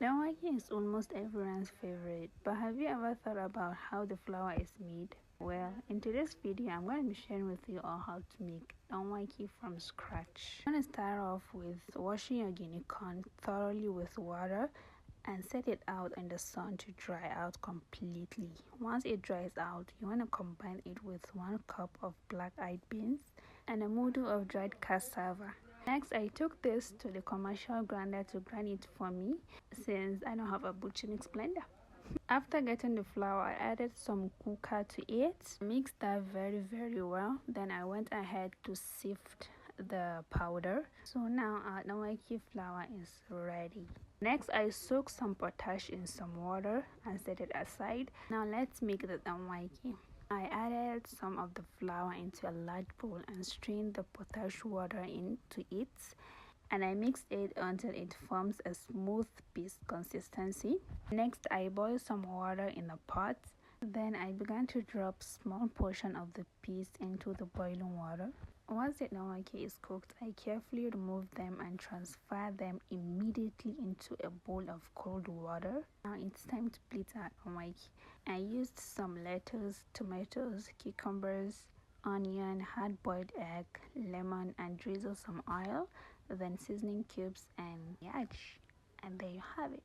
Danwake is almost everyone's favorite, but have you ever thought about how the flour is made? Well, in today's video, I'm going to be sharing with you all how to make danwake from scratch. I'm going to start off with washing your guinea corn thoroughly with water and set it out in the sun to dry out completely. Once it dries out, you want to combine it with 1 cup of black-eyed beans and a mudu of dried cassava. Next, I took this to the commercial grinder to grind it for me since I don't have a butcher mix blender. After getting the flour, I added some Kuka to it. Mixed that very well. Then I went ahead to sift the powder. So now our danwake flour is ready. Next, I soaked some potash in some water and set it aside. Now let's make the danwake. I added some of the flour into a large bowl and strained the potash water into it, and I mixed it until it forms a smooth paste consistency. Next, I boiled some water in a pot. Then I began to drop small portion of the paste into the boiling water. Once the danwake is cooked, I carefully remove them and transfer them immediately into a bowl of cold water. Now it's time to plate our danwake. I used some lettuce, tomatoes, cucumbers, onion, hard-boiled egg, lemon, and drizzle some oil, then seasoning cubes and yach. And there you have it.